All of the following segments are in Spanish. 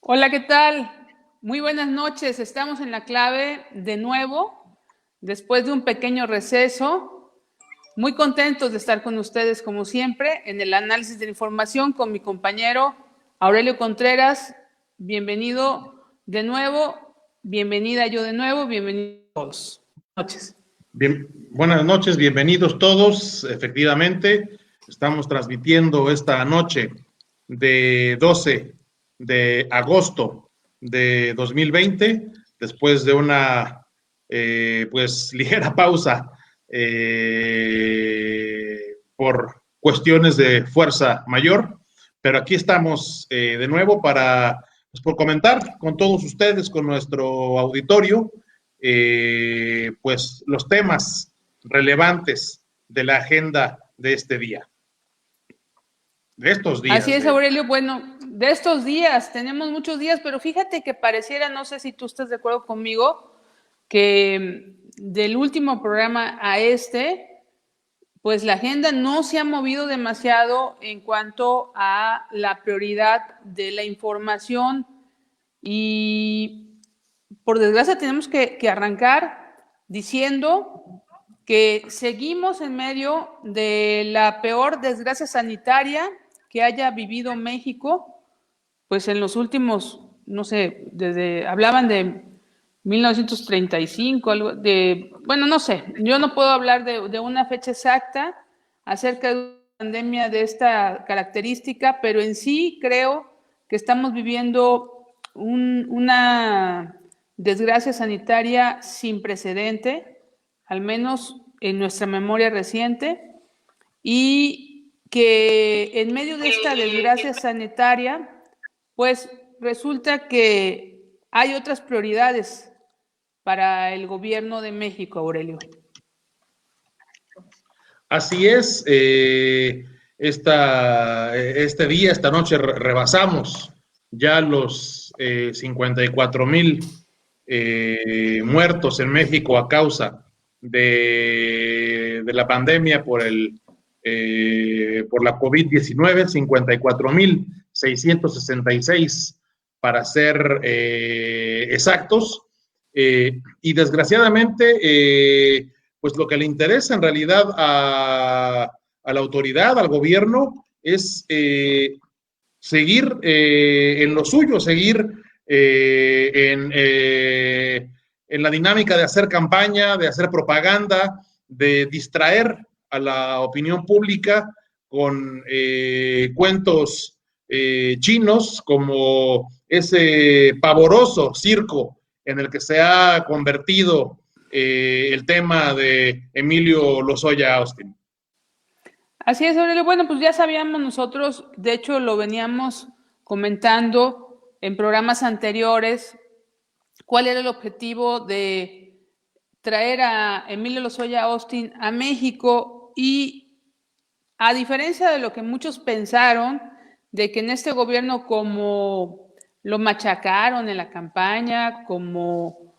Hola, ¿qué tal? Muy buenas noches. Estamos en La Clave de nuevo, después de un pequeño receso. Muy contentos de estar con ustedes, como siempre, en el análisis de la información con mi compañero Aurelio Contreras. Bienvenido de nuevo, bienvenida yo de nuevo, bienvenidos todos. Buenas noches. Bien, buenas noches, bienvenidos todos. Efectivamente, estamos transmitiendo esta noche de 12 de agosto de 2020, después de una pues ligera pausa por cuestiones de fuerza mayor, pero aquí estamos de nuevo para pues, por comentar con todos ustedes, con nuestro auditorio, pues los temas relevantes de la agenda de este día, de estos Así días, es, de hecho. Aurelio. Bueno, de estos días, tenemos muchos días, pero fíjate que pareciera, no sé si tú estás de acuerdo conmigo, que del último programa a pues la agenda no se ha movido demasiado en cuanto a la prioridad de la información y por desgracia tenemos que arrancar diciendo que seguimos en medio de la peor desgracia sanitaria que haya vivido México, pues en los últimos, no sé, hablaban de 1935, algo bueno, no sé, yo no puedo hablar de una fecha exacta acerca de una pandemia de esta característica, pero en sí creo que estamos viviendo una desgracia sanitaria sin precedente, al menos en nuestra memoria reciente, y que en medio de esta desgracia sanitaria, pues resulta que hay otras prioridades para el gobierno de México, Aurelio. Así es, este día, esta noche, rebasamos ya los 54,000 muertos en México a causa de la pandemia por la COVID-19, 54,666 para ser exactos. Y desgraciadamente, pues lo que le interesa en realidad a la autoridad, al gobierno, es seguir en lo suyo, seguir en la dinámica de hacer campaña, de hacer propaganda, de distraer a la opinión pública con cuentos chinos como ese pavoroso circo en el que se ha convertido el tema de Emilio Lozoya Austin. Así es, Aurelio. Bueno, pues ya sabíamos nosotros, de hecho lo veníamos comentando en programas anteriores, cuál era el objetivo de traer a Emilio Lozoya Austin a México, y a diferencia de lo que muchos pensaron, de que en este gobierno como lo machacaron en la campaña, como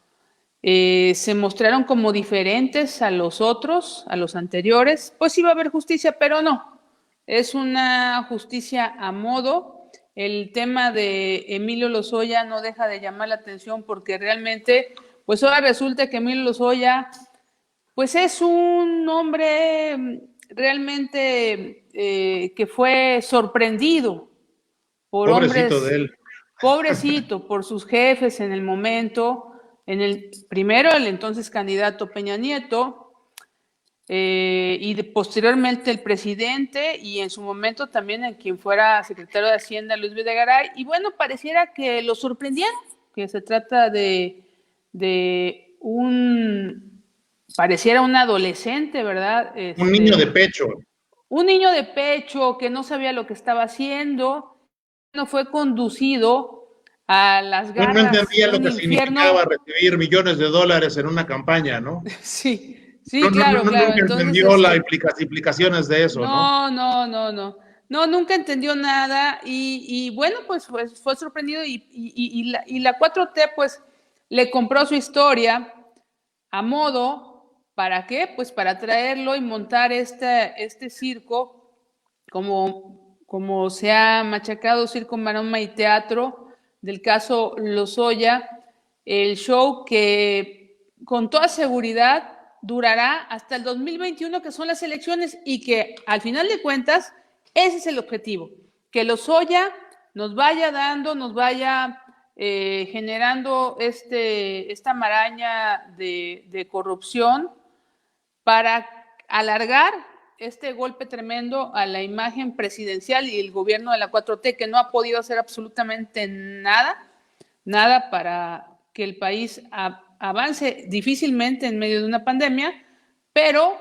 se mostraron como diferentes a los otros, a los anteriores, pues iba a haber justicia, pero no, es una justicia a modo. El tema de Emilio Lozoya no deja de llamar la atención porque realmente, pues ahora resulta que Emilio Lozoya, pues es un hombre realmente que fue sorprendido por Pobrecito de hombres, él. pobrecito, por sus jefes en el momento, primero el entonces candidato Peña Nieto, posteriormente el presidente, y en su momento también el quien fuera secretario de Hacienda, Luis Videgaray, y bueno, pareciera que lo sorprendieron, que se trata de pareciera un adolescente, ¿verdad? Un niño de pecho. Un niño de pecho que no sabía lo que estaba haciendo, no fue conducido a las No garras entendía de lo un que significaba infierno. recibir millones de dólares en una campaña, ¿no? Sí, sí, claro, claro. Nunca Entonces, entendió las implicaciones de eso, ¿no? no, no, no, no. No, nunca entendió nada y bueno, pues fue sorprendido y la 4T pues le compró su historia a modo. ¿Para qué? Pues para traerlo y montar este circo como se ha machacado circo, maroma y teatro del caso Lozoya, el show que con toda seguridad durará hasta el 2021, que son las elecciones, y que al final de cuentas ese es el objetivo, que Lozoya nos vaya dando, nos vaya generando esta maraña de corrupción para alargar este golpe tremendo a la imagen presidencial y el gobierno de la 4T, que no ha podido hacer absolutamente nada para que el país avance difícilmente en medio de una pandemia, pero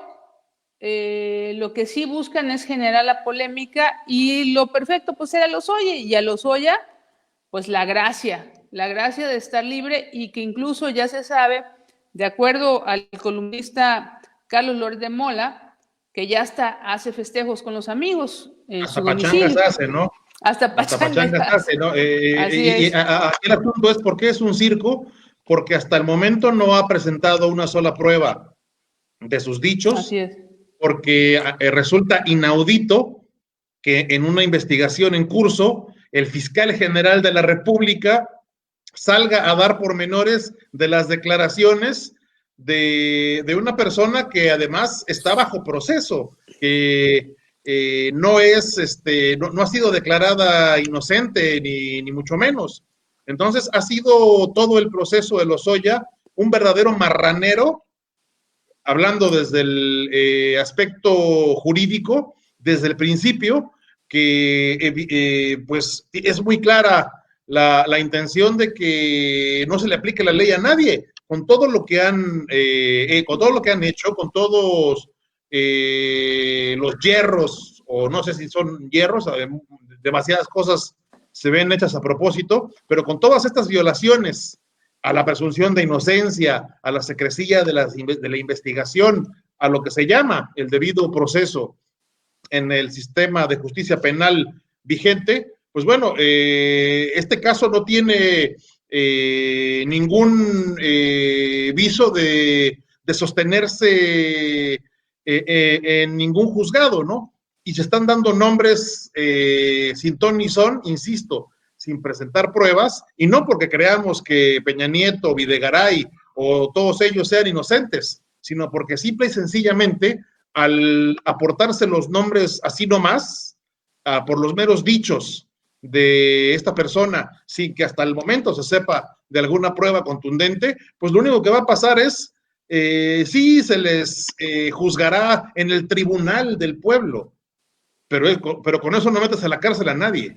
lo que sí buscan es generar la polémica, y lo perfecto pues era Lozoya, y a Lozoya pues la gracia de estar libre, y que incluso ya se sabe, de acuerdo al columnista Carlos Loret de Mola, que ya hasta hace festejos con los amigos en Hasta su domicilio. pachangas hace, ¿no? Hasta pachangas hace, ¿no? Así es. Aquí el asunto es por qué es un circo, porque hasta el momento no ha presentado una sola prueba de sus dichos. Así es. Porque resulta inaudito que en una investigación en curso el fiscal general de la República salga a dar pormenores de las declaraciones de una persona que además está bajo proceso, que no ha sido declarada inocente ni mucho menos. Entonces ha sido todo el proceso de Lozoya un verdadero marranero, hablando desde el aspecto jurídico, desde el principio, que pues es muy clara la intención de que no se le aplique la ley a nadie, con todo lo que han hecho, con todos los hierros, o no sé si son hierros, demasiadas cosas se ven hechas a propósito, pero con todas estas violaciones a la presunción de inocencia, a la secrecía de la investigación, a lo que se llama el debido proceso en el sistema de justicia penal vigente, pues bueno, este caso no tiene ningún viso de sostenerse en ningún juzgado, ¿no? Y se están dando nombres sin ton ni son, insisto, sin presentar pruebas, y no porque creamos que Peña Nieto, Videgaray o todos ellos sean inocentes, sino porque simple y sencillamente al aportarse los nombres así nomás, por los meros dichos de esta persona, sin que hasta el momento se sepa de alguna prueba contundente, pues lo único que va a pasar es, sí, se les juzgará en el tribunal del pueblo, pero con eso no metes a la cárcel a nadie.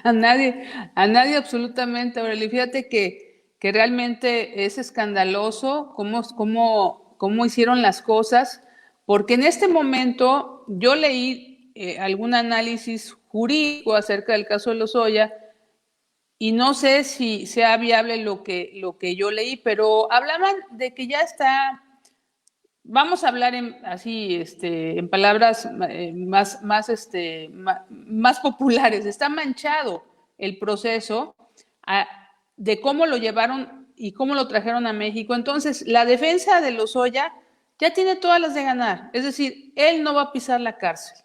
A nadie absolutamente, Aurelio. Fíjate que realmente es escandaloso cómo hicieron las cosas, porque en este momento yo leí algún análisis jurídico acerca del caso de Lozoya, y no sé si sea viable lo que yo leí, pero hablaban de que ya está. Vamos a hablar en palabras más populares. Está manchado el proceso de cómo lo llevaron y cómo lo trajeron a México. Entonces, la defensa de Lozoya ya tiene todas las de ganar. Es decir, él no va a pisar la cárcel.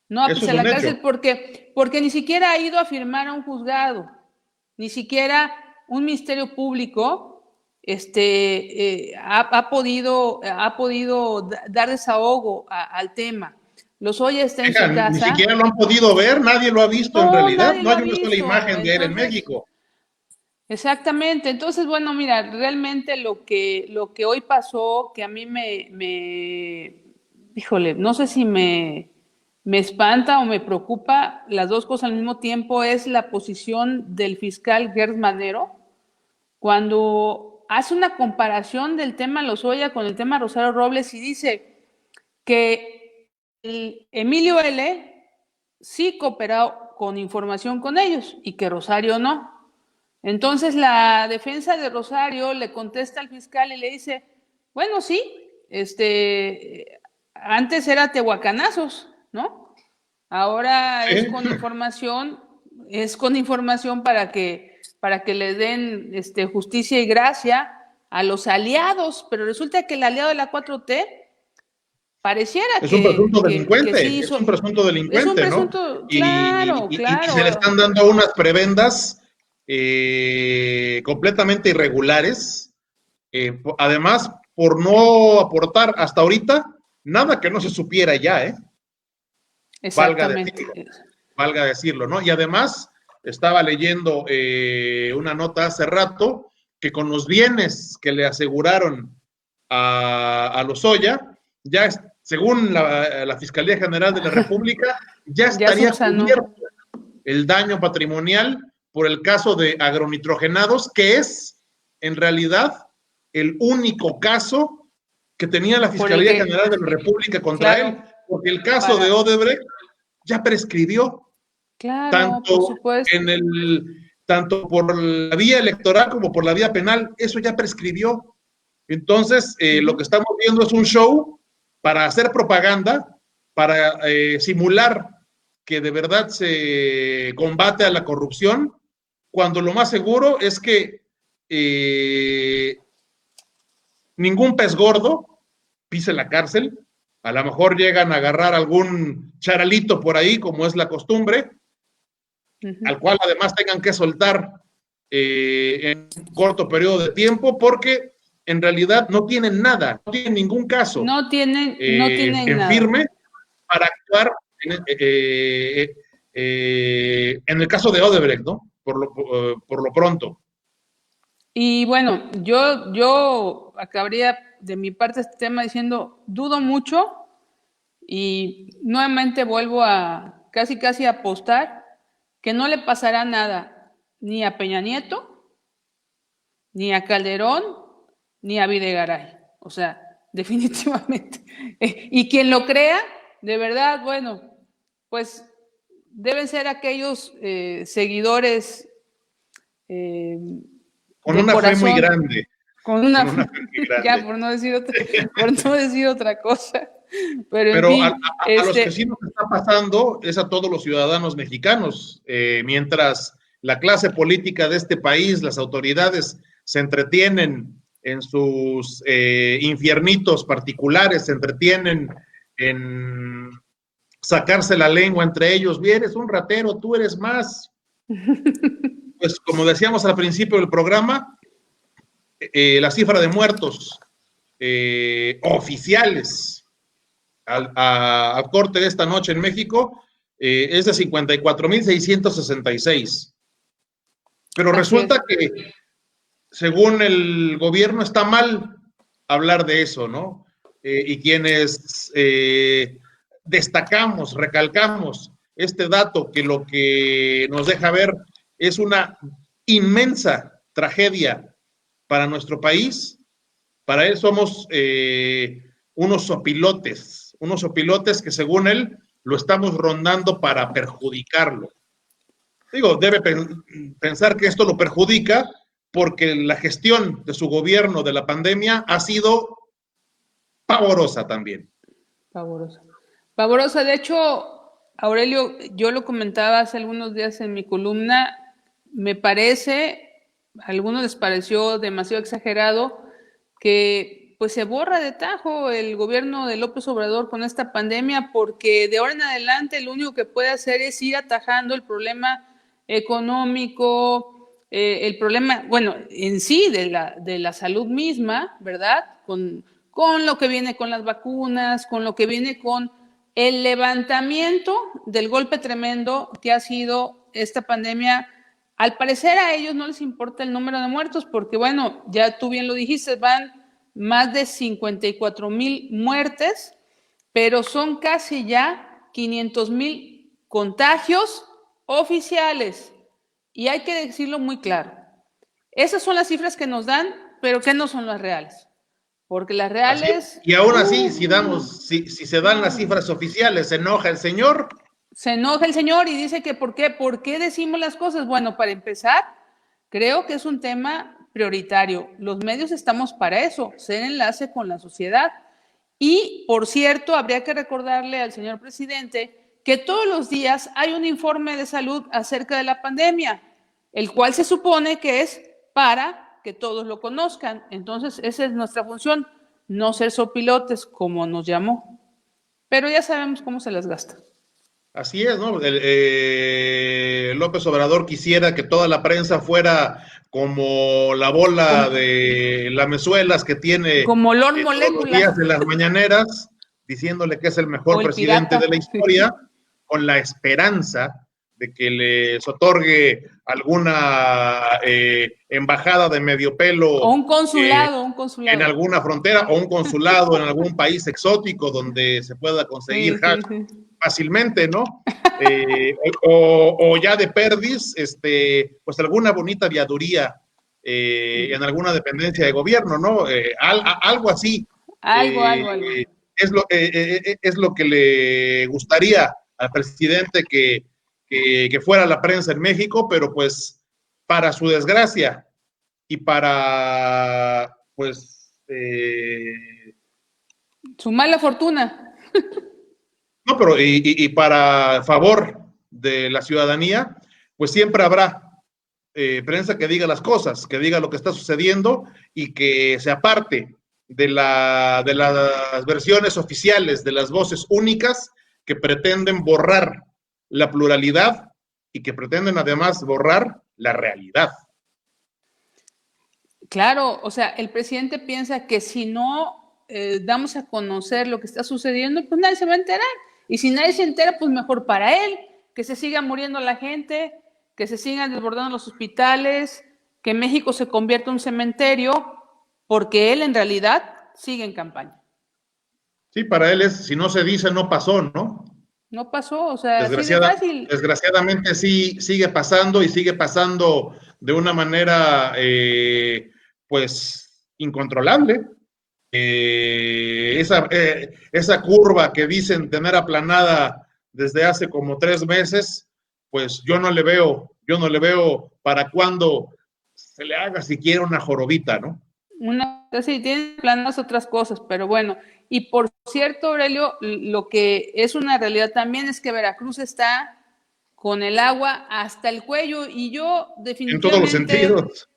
No va a pisar la cárcel porque ni siquiera ha ido a firmar a un juzgado, ni siquiera un ministerio público ha podido dar desahogo al tema. Lozoya está en su casa. Ni siquiera lo han podido ver, nadie lo ha visto en realidad. No hay una sola imagen de él en México. Exactamente. Entonces, bueno, mira, realmente lo que hoy pasó, que a mí híjole, no sé si me espanta o me preocupa, las dos cosas al mismo tiempo, es la posición del fiscal Gertz Manero, cuando hace una comparación del tema Lozoya con el tema Rosario Robles y dice que Emilio L. sí cooperó con información con ellos y que Rosario no. Entonces la defensa de Rosario le contesta al fiscal y le dice, bueno, sí, antes era tehuacanazos, ¿no? Ahora es con información para que le den justicia y gracia a los aliados, pero resulta que el aliado de la 4T pareciera es un presunto delincuente, sí es un presunto delincuente, ¿no? Claro, y se le están dando unas prebendas completamente irregulares, además por no aportar hasta ahorita nada que no se supiera ya, Exactamente. valga decirlo, ¿no? Y además estaba leyendo una nota hace rato que con los bienes que le aseguraron a Lozoya, ya según la Fiscalía General de la República, ya estaría cubierto el daño patrimonial por el caso de agronitrogenados, que es en realidad el único caso que tenía la Fiscalía General de la República contra él, porque el caso de Odebrecht ya prescribió. Claro, por supuesto. Tanto por la vía electoral como por la vía penal, eso ya prescribió. Entonces, lo que estamos viendo es un show para hacer propaganda, para simular que de verdad se combate a la corrupción, cuando lo más seguro es que ningún pez gordo pise la cárcel. A lo mejor llegan a agarrar algún charalito por ahí, como es la costumbre, al cual además tengan que soltar en un corto periodo de tiempo, porque en realidad no tienen nada, no tienen ningún caso no tienen en nada firme para actuar en el caso de Odebrecht, ¿no? Por lo pronto. Y bueno, yo acabaría de mi parte este tema diciendo, dudo mucho y nuevamente vuelvo a casi apostar que no le pasará nada ni a Peña Nieto, ni a Calderón, ni a Videgaray. O sea, definitivamente. Y quien lo crea, de verdad, bueno, pues deben ser aquellos seguidores con una corazón, fe muy grande. Con una fe muy grande. Ya, por no decir otra cosa. Pero en fin, a los que sí nos está pasando es a todos los ciudadanos mexicanos. Mientras la clase política de este país, las autoridades se entretienen en sus infiernitos particulares, se entretienen en sacarse la lengua entre ellos. Bien, eres un ratero, tú eres más. Pues como decíamos al principio del programa, la cifra de muertos oficiales al corte de esta noche en México es de 54.666. Pero resulta que, según el gobierno, está mal hablar de eso, ¿no? Y quienes destacamos, recalcamos este dato que lo que nos deja ver es una inmensa tragedia para nuestro país. Para él somos unos sopilotes que según él lo estamos rondando para perjudicarlo. Digo, debe pensar que esto lo perjudica porque la gestión de su gobierno de la pandemia ha sido pavorosa también. Pavorosa. De hecho, Aurelio, yo lo comentaba hace algunos días en mi columna, me parece, a algunos les pareció demasiado exagerado que pues se borra de tajo el gobierno de López Obrador con esta pandemia, porque de ahora en adelante lo único que puede hacer es ir atajando el problema económico, el problema, bueno, en sí de la salud misma, ¿verdad? Con lo que viene con las vacunas, con lo que viene con el levantamiento del golpe tremendo que ha sido esta pandemia. Al parecer a ellos no les importa el número de muertos porque, bueno, ya tú bien lo dijiste, van más de 54,000 muertes, pero son casi ya 500,000 contagios oficiales. Y hay que decirlo muy claro. Esas son las cifras que nos dan, pero que no son las reales. Porque las reales... Y aún así, si se dan las cifras oficiales, ¿se enoja el señor? Se enoja el señor y dice que ¿por qué decimos las cosas? Bueno, para empezar, creo que es un tema prioritario. Los medios estamos para eso, ser enlace con la sociedad. Y, por cierto, habría que recordarle al señor presidente que todos los días hay un informe de salud acerca de la pandemia, el cual se supone que es para que todos lo conozcan. Entonces, esa es nuestra función, no ser sopilotes, como nos llamó. Pero ya sabemos cómo se las gasta. Así es, ¿no? López Obrador quisiera que toda la prensa fuera como la bola de lamezuelas que tiene como Lord todos los Molécula. días de las mañaneras, diciéndole que es el mejor O el presidente de pirata. la historia, con la esperanza de que les otorgue alguna embajada de medio pelo O un consulado, un consulado. en alguna frontera o un consulado en algún país exótico donde se pueda conseguir Sí, hash sí, sí. fácilmente, ¿no? O ya de perdis, pues alguna bonita viaduría en alguna dependencia de gobierno, ¿no? Algo así. Algo. Es lo que le gustaría al presidente que fuera la prensa en México, pero pues para su desgracia y para, pues, Su mala fortuna. no, pero y para favor de la ciudadanía, pues siempre habrá prensa que diga las cosas, que diga lo que está sucediendo y que se aparte de las versiones oficiales, de las voces únicas que pretenden borrar la pluralidad y que pretenden además borrar la realidad. Claro, o sea, el presidente piensa que si no damos a conocer lo que está sucediendo, pues nadie se va a enterar. Y si nadie se entera, pues mejor para él, que se siga muriendo la gente, que se sigan desbordando los hospitales, que México se convierta en un cementerio, porque él en realidad sigue en campaña. Sí, para él es, si no se dice, no pasó, ¿no? No pasó, o sea, así de fácil. Desgraciadamente sí sigue pasando y sigue pasando de una manera pues incontrolable. Esa curva que dicen tener aplanada desde hace como 3 meses, pues yo no le veo para cuándo se le haga siquiera una jorobita, ¿no? Sí, tienen planas otras cosas, pero bueno. Y por cierto, Aurelio, lo que es una realidad también es que Veracruz está con el agua hasta el cuello y yo En todos los definitivamente, sentidos.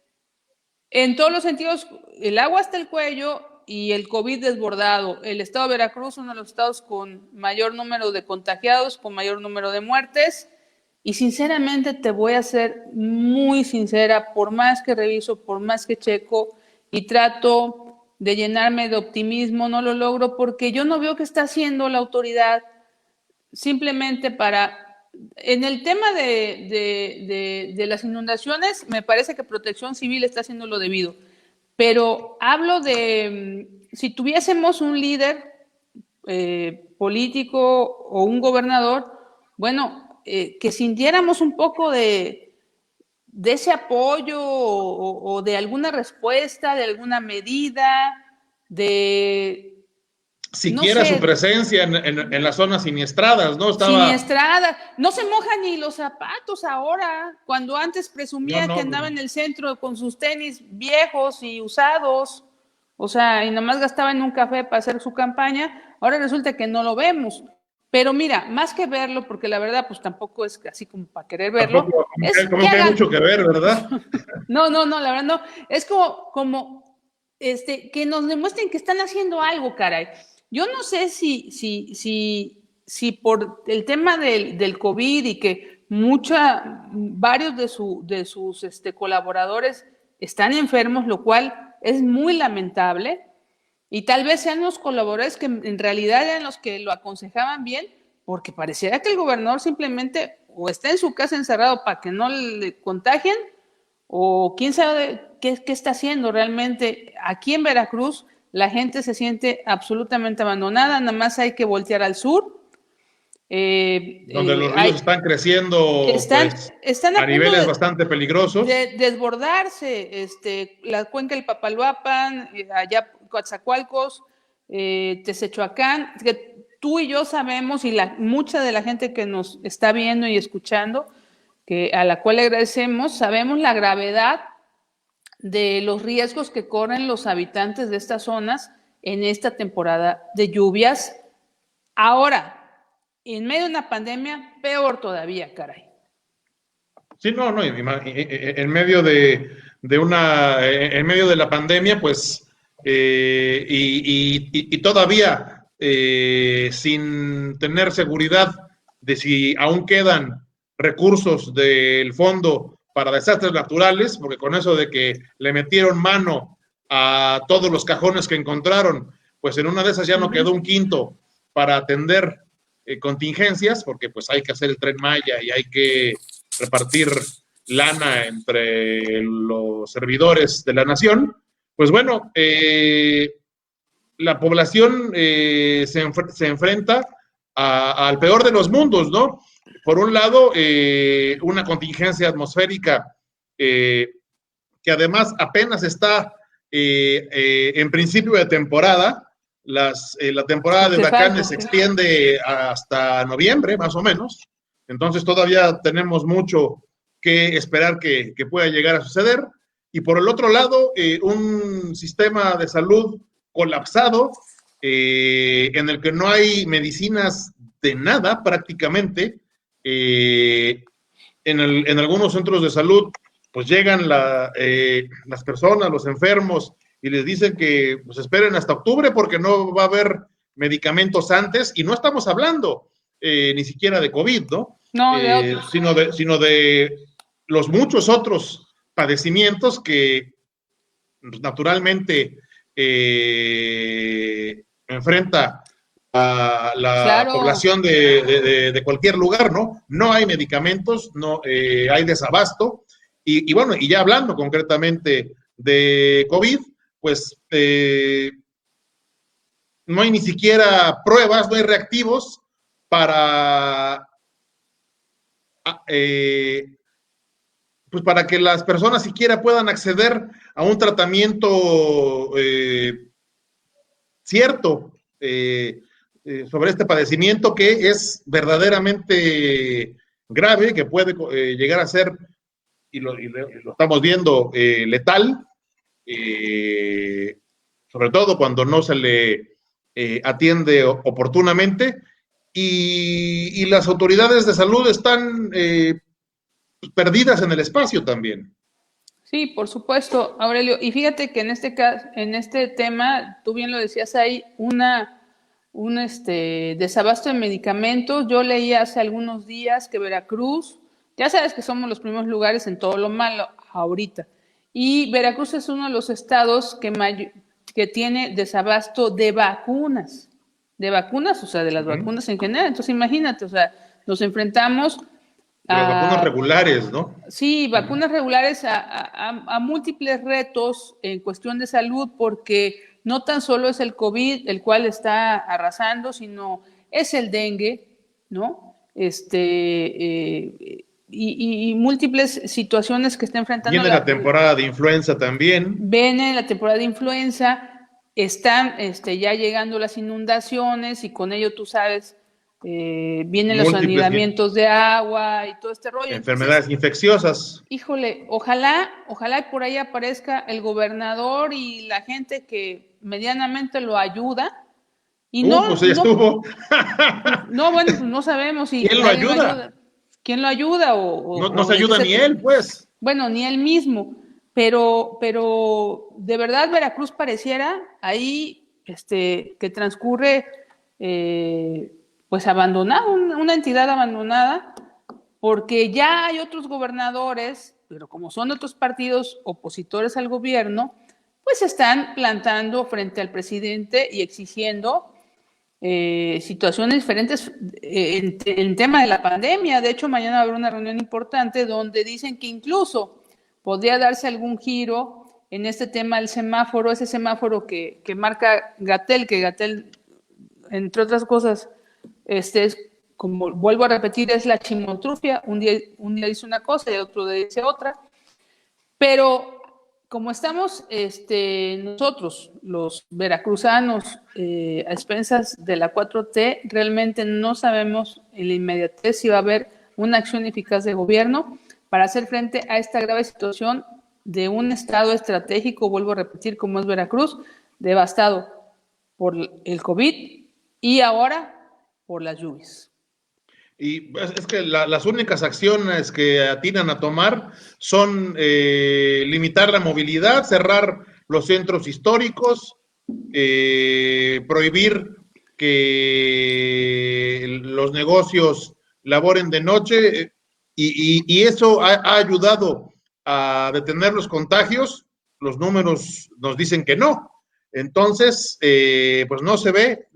en todos los sentidos, el agua hasta el cuello y el COVID desbordado. El estado de Veracruz, uno de los estados con mayor número de contagiados, con mayor número de muertes. Y sinceramente te voy a ser muy sincera, por más que reviso, por más que checo y trato de llenarme de optimismo, no lo logro porque yo no veo qué está haciendo la autoridad simplemente para... En el tema de las inundaciones, me parece que Protección Civil está haciendo lo debido, pero hablo de si tuviésemos un líder político o un gobernador, bueno, que sintiéramos un poco de ese apoyo o de alguna respuesta, de alguna medida, de, no Siquiera su sé, presencia en las zonas siniestradas, ¿no? Estaba, siniestrada. No se mojan ni los zapatos ahora, cuando antes presumía que andaba en el centro con sus tenis viejos y usados, o sea, y nomás gastaba en un café para hacer su campaña, ahora resulta que no lo vemos. Pero mira, más que verlo, porque la verdad, pues tampoco es así como para querer verlo, tampoco, es como que que hay hagan. mucho que ver, ¿verdad? No, la verdad no. Es como que nos demuestren que están haciendo algo, caray. Yo no sé si por el tema del COVID y que varios de sus colaboradores están enfermos, lo cual es muy lamentable, y tal vez sean los colaboradores que en realidad eran los que lo aconsejaban bien, porque pareciera que el gobernador simplemente o está en su casa encerrado para que no le contagien, o quién sabe qué está haciendo realmente. Aquí en Veracruz la gente se siente absolutamente abandonada, nada más hay que voltear al sur. Donde los ríos están creciendo, pues, están a a punto niveles bastante peligrosos. de desbordarse, la cuenca del Papaloapan, allá Coatzacoalcos, Tezechuacán, que tú y yo sabemos, y mucha de la gente que nos está viendo y escuchando, a la cual le agradecemos, sabemos la gravedad de los riesgos que corren los habitantes de estas zonas en esta temporada de lluvias. Ahora, en medio de una pandemia, peor todavía, caray. Sí, no, en medio en medio de la pandemia, pues, y todavía sin tener seguridad de si aún quedan recursos del Fondo para Desastres Naturales, porque con eso de que le metieron mano a todos los cajones que encontraron, pues en una de esas ya no quedó un quinto para atender contingencias, porque pues hay que hacer el Tren Maya y hay que repartir lana entre los servidores de la nación. Pues bueno, la población se enfrenta al peor de los mundos, ¿no? Por un lado, una contingencia atmosférica que además apenas está en principio de temporada. La temporada de huracanes se extiende hasta noviembre, más o menos. Entonces todavía tenemos mucho que esperar que pueda llegar a suceder. Y por el otro lado, un sistema de salud colapsado, en el que no hay medicinas de nada prácticamente. En algunos centros de salud, pues llegan las personas, los enfermos, y les dicen que pues esperen hasta octubre porque no va a haber medicamentos antes, y no estamos hablando ni siquiera de COVID, ¿no? No, de otros. Sino de los muchos otros padecimientos que pues, naturalmente enfrenta a la población de cualquier lugar, ¿no? No hay medicamentos, no hay desabasto, y bueno, y ya hablando concretamente de COVID, pues no hay ni siquiera pruebas, no hay reactivos para pues para que las personas siquiera puedan acceder a un tratamiento cierto sobre este padecimiento, que es verdaderamente grave, que puede llegar a ser, y lo estamos viendo, letal, sobre todo cuando no se le atiende oportunamente, y las autoridades de salud están perdidas en el espacio también. Sí, por supuesto, Aurelio. Y fíjate que en este caso, en este tema, tú bien lo decías, hay un desabasto de medicamentos. Yo leí hace algunos días que Veracruz, ya sabes que somos los primeros lugares en todo lo malo ahorita, y Veracruz es uno de los estados que tiene desabasto de vacunas, o sea, de las vacunas en general. Entonces, imagínate, o sea, nos enfrentamos de las vacunas regulares, ¿no? Sí, vacunas regulares a múltiples retos en cuestión de salud, porque no tan solo es el COVID el cual está arrasando, sino es el dengue, ¿no? Y múltiples situaciones que está enfrentando. Viene la temporada de influenza también. Viene la temporada de influenza, están ya llegando las inundaciones, y con ello tú sabes, vienen los anidamientos de agua y todo este rollo. Enfermedades Entonces, infecciosas. Híjole, ojalá por ahí aparezca el gobernador y la gente que medianamente lo ayuda. Y pues ya estuvo. No, bueno, pues no sabemos si ¿Quién lo ayuda? ¿Quién lo ayuda? No se ayuda ni él, pues. Bueno, ni él mismo. Pero de verdad Veracruz pareciera ahí que transcurre pues abandonado, una entidad abandonada, porque ya hay otros gobernadores, pero como son otros partidos opositores al gobierno, pues están plantando frente al presidente y exigiendo situaciones diferentes en tema de la pandemia. De hecho, mañana va a haber una reunión importante donde dicen que incluso podría darse algún giro en este tema del semáforo, ese semáforo que marca Gatell, que Gatell, entre otras cosas, es, como vuelvo a repetir, es la chimotrufia. Un día dice una cosa y otro día dice otra. Pero como estamos nosotros, los veracruzanos, a expensas de la 4T, realmente no sabemos en la inmediatez si va a haber una acción eficaz de gobierno para hacer frente a esta grave situación de un estado estratégico, vuelvo a repetir, como es Veracruz, devastado por el COVID y ahora por las lluvias. Y es que las únicas acciones que atinan a tomar son limitar la movilidad, cerrar los centros históricos, prohibir que los negocios laboren de noche. y eso ha ayudado a detener los contagios. Los números nos dicen que no. Entonces, pues no se ve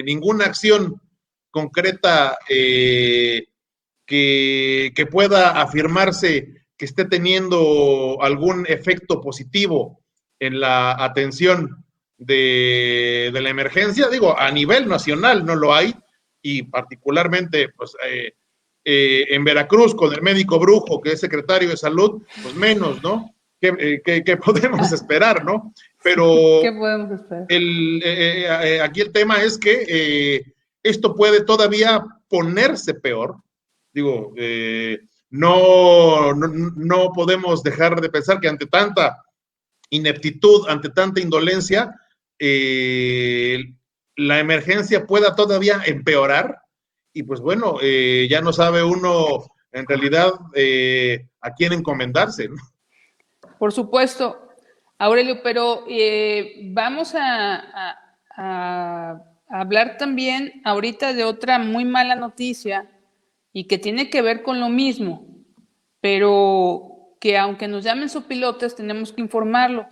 ninguna acción concreta que pueda afirmarse que esté teniendo algún efecto positivo en la atención de la emergencia. Digo, a nivel nacional no lo hay, y particularmente pues, en Veracruz con el médico Brujo, que es secretario de salud, pues menos, ¿no? ¿Qué podemos esperar, no? Pero ¿qué podemos esperar? Aquí el tema es que esto puede todavía ponerse peor. Digo, no podemos dejar de pensar que ante tanta ineptitud, ante tanta indolencia, la emergencia pueda todavía empeorar, y pues bueno, ya no sabe uno en realidad a quién encomendarse, ¿no? Por supuesto, Aurelio, pero vamos a hablar también ahorita de otra muy mala noticia y que tiene que ver con lo mismo, pero que aunque nos llamen sopilotes, tenemos que informarlo.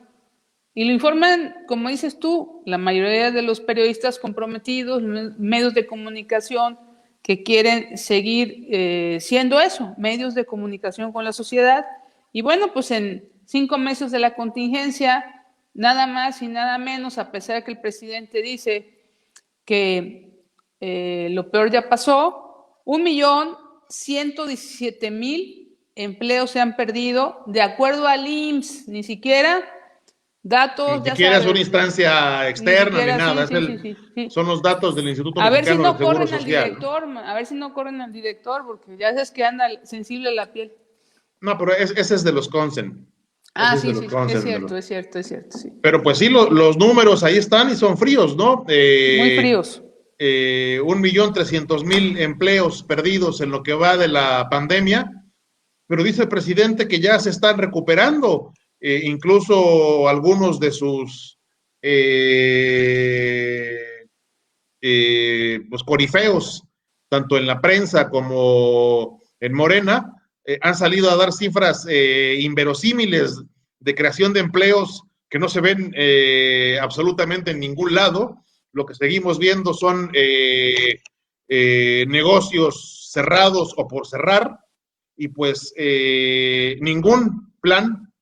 Y lo informan, como dices tú, la mayoría de los periodistas comprometidos, medios de comunicación que quieren seguir siendo eso, medios de comunicación con la sociedad. Y bueno, pues en 5 meses de la contingencia, nada más y nada menos, a pesar de que el presidente dice que lo peor ya pasó, 1.117.000 empleos se han perdido, de acuerdo al IMSS, ni siquiera datos, ni siquiera es una instancia externa ni nada, sí. Son los datos del Instituto A ver si Mexicano no del Seguro corren al Social. director, a ver si no corren al director, porque ya sabes que anda sensible la piel. No, pero ese es de los Consen. Sí, es cierto, sí. Pero pues sí, los números ahí están y son fríos, ¿no? Muy fríos. 1.300.000 empleos perdidos en lo que va de la pandemia, pero dice el presidente que ya se están recuperando, incluso algunos de sus pues corifeos, tanto en la prensa como en Morena, han salido a dar cifras inverosímiles de creación de empleos que no se ven absolutamente en ningún lado. Lo que seguimos viendo son negocios cerrados o por cerrar, y pues ningún plan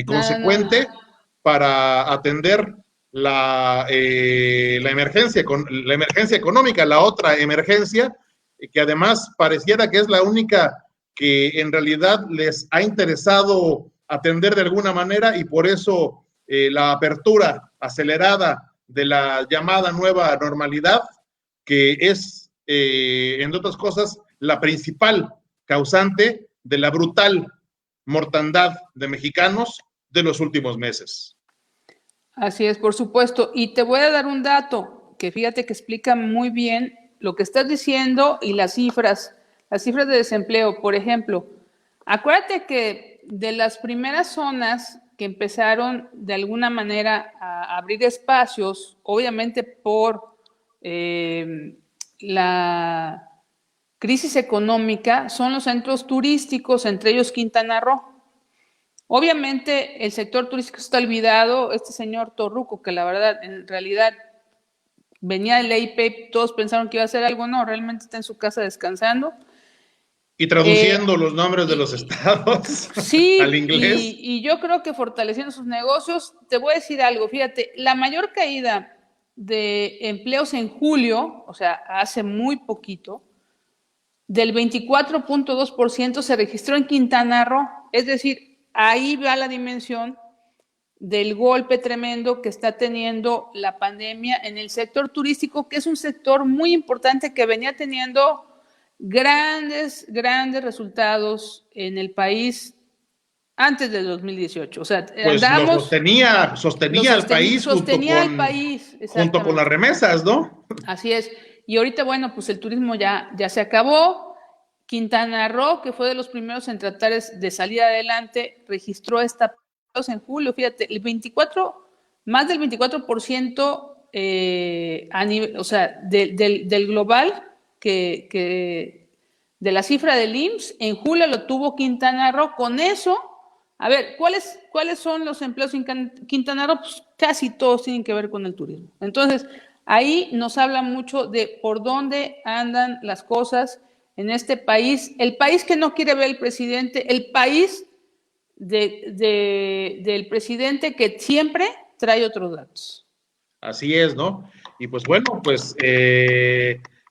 consecuente para atender la emergencia económica, la otra emergencia, que además pareciera que es la única que en realidad les ha interesado atender de alguna manera, y por eso la apertura acelerada de la llamada nueva normalidad, que es, entre otras cosas, la principal causante de la brutal mortandad de mexicanos de los últimos meses. Así es, por supuesto. Y te voy a dar un dato que fíjate que explica muy bien lo que estás diciendo y las cifras de desempleo. Por ejemplo, acuérdate que de las primeras zonas que empezaron de alguna manera a abrir espacios, obviamente por la crisis económica, son los centros turísticos, entre ellos Quintana Roo. Obviamente el sector turístico está olvidado. Este señor Torruco, que la verdad, en realidad, venía del EIP, todos pensaron que iba a hacer algo, no, realmente está en su casa descansando. Y traduciendo los nombres de los estados sí, al inglés. Y yo creo que fortaleciendo sus negocios. Te voy a decir algo, fíjate, la mayor caída de empleos en julio, o sea, hace muy poquito, del 24.2% se registró en Quintana Roo. Es decir, ahí va la dimensión del golpe tremendo que está teniendo la pandemia en el sector turístico, que es un sector muy importante que venía teniendo grandes resultados en el país antes del 2018. O sea, pues lo sostenía al país junto con las remesas, ¿no? Así es. Y ahorita, bueno, pues el turismo ya se acabó. Quintana Roo, que fue de los primeros en tratar de salir adelante, registró esta en julio. Fíjate, más del 24% a nivel, o sea, del global que de la cifra del IMSS, en julio lo tuvo Quintana Roo. Con eso, a ver, ¿cuáles son los empleos en Quintana Roo? Pues casi todos tienen que ver con el turismo. Entonces, ahí nos habla mucho de por dónde andan las cosas en este país, el país que no quiere ver el presidente, el país del presidente que siempre trae otros datos. Así es, ¿no? Y pues bueno, pues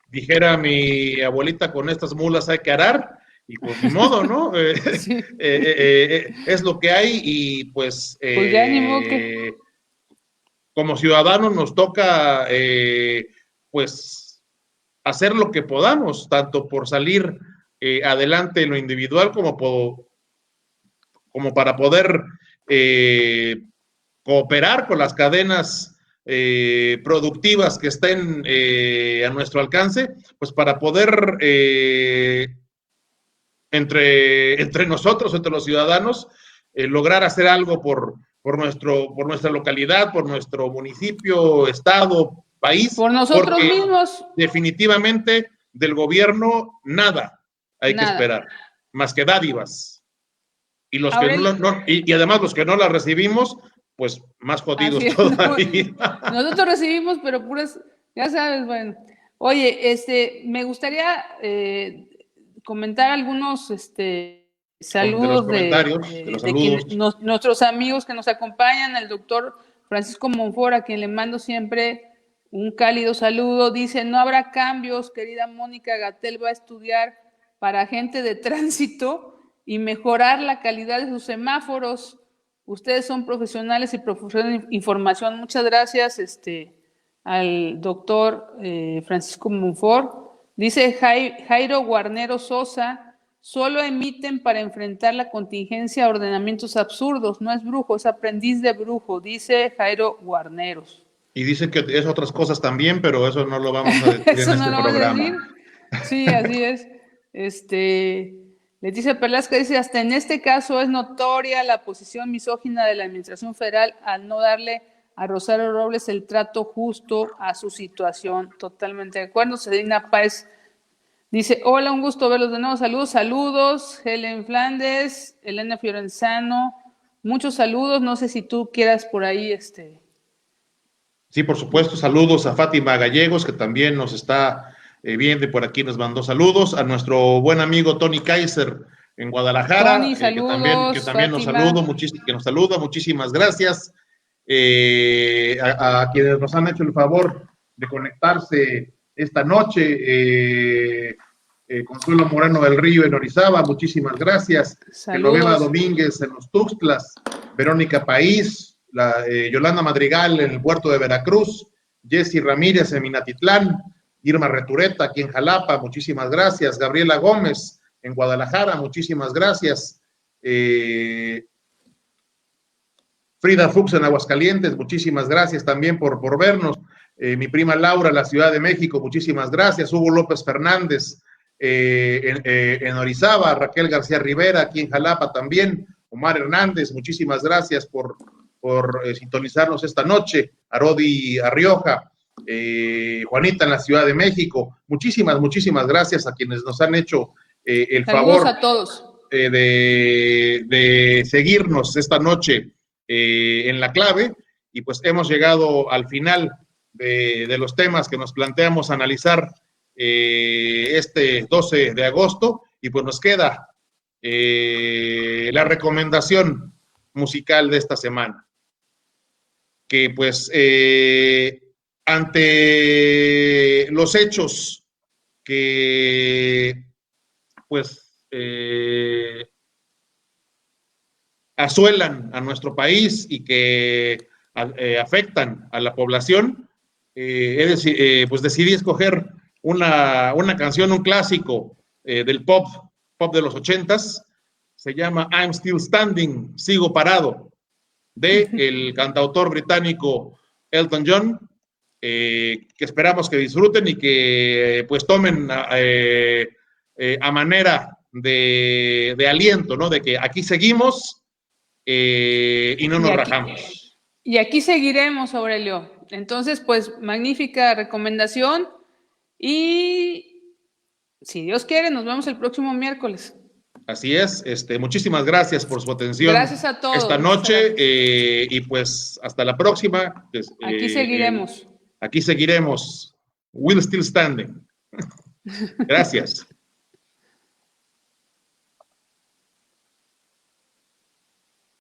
dijera mi abuelita, con estas mulas hay que arar, y pues ni modo, ¿no? Sí. Es lo que hay, y pues, Pues ya ni modo que... como ciudadanos nos toca pues hacer lo que podamos, tanto por salir adelante en lo individual como para poder cooperar con las cadenas productivas que estén a nuestro alcance, pues para poder entre nosotros, entre los ciudadanos, lograr hacer algo por nuestra localidad, por nuestro municipio, estado, país, por nosotros porque mismos. definitivamente del gobierno nada hay que Nada. esperar, más que dádivas. Y los que y además los que no las recibimos, pues más jodidos todavía. Nosotros recibimos, pero puras, ya sabes, bueno. Oye, me gustaría comentar algunos saludos de nuestros amigos que nos acompañan, el doctor Francisco Monfort, a quien le mando siempre un cálido saludo. Dice: no habrá cambios, querida Mónica Gatell va a estudiar para agente de tránsito y mejorar la calidad de sus semáforos. Ustedes son profesionales y proporcionan información. Muchas gracias al doctor Francisco Monfort. Dice Jairo Guarnero Sosa: solo emiten para enfrentar la contingencia ordenamientos absurdos, no es brujo, es aprendiz de brujo, dice Jairo Guarneros. Y dicen que es otras cosas también, pero eso no lo vamos a decir eso en este no lo programa. Vamos a decir. Sí, así es. Leticia Perlasca dice: hasta en este caso es notoria la posición misógina de la administración federal al no darle a Rosario Robles el trato justo a su situación. Totalmente de acuerdo. Celina Páez dice: hola, un gusto verlos de nuevo. Saludos. Helen Flandes, Elena Fiorenzano, muchos saludos. No sé si tú quieras por ahí Sí, por supuesto. Saludos a Fátima Gallegos, que también nos está viendo y por aquí nos mandó saludos. A nuestro buen amigo Tony Kaiser en Guadalajara, Tony, saludos, que también nos saluda, muchísimas gracias. A quienes nos han hecho el favor de conectarse esta noche, Consuelo Moreno del Río en Orizaba, muchísimas gracias. Genoveva Domínguez en los Tuxtlas, Verónica País, Yolanda Madrigal en el puerto de Veracruz, Jessy Ramírez en Minatitlán, Irma Retureta aquí en Jalapa, muchísimas gracias. Gabriela Gómez en Guadalajara, muchísimas gracias. Frida Fuchs en Aguascalientes, muchísimas gracias también por vernos. Mi prima Laura en la Ciudad de México, muchísimas gracias. Hugo López Fernández en Orizaba, Raquel García Rivera aquí en Jalapa también, Omar Hernández, muchísimas gracias por sintonizarnos esta noche. Arodi Arrioja, Juanita en la Ciudad de México, muchísimas gracias a quienes nos han hecho el favor a todos. De seguirnos esta noche en La Clave, y pues hemos llegado al final de los temas que nos planteamos analizar este 12 de agosto, y pues nos queda la recomendación musical de esta semana, que pues ante los hechos que pues asuelan a nuestro país y que afectan a la población, pues decidí escoger una canción, un clásico del pop de los 80s, se llama I'm Still Standing, Sigo Parado, de el cantautor británico Elton John, que esperamos que disfruten y que pues tomen a manera de aliento, ¿no? De que aquí seguimos y no nos rajamos. Y aquí seguiremos, Aurelio. Entonces, pues, magnífica recomendación. Y Si Dios quiere, nos vemos el próximo miércoles. Así es, muchísimas gracias por su atención. Gracias a todos. Esta noche, y pues hasta la próxima. Aquí seguiremos. Aquí seguiremos. We're still standing. Gracias.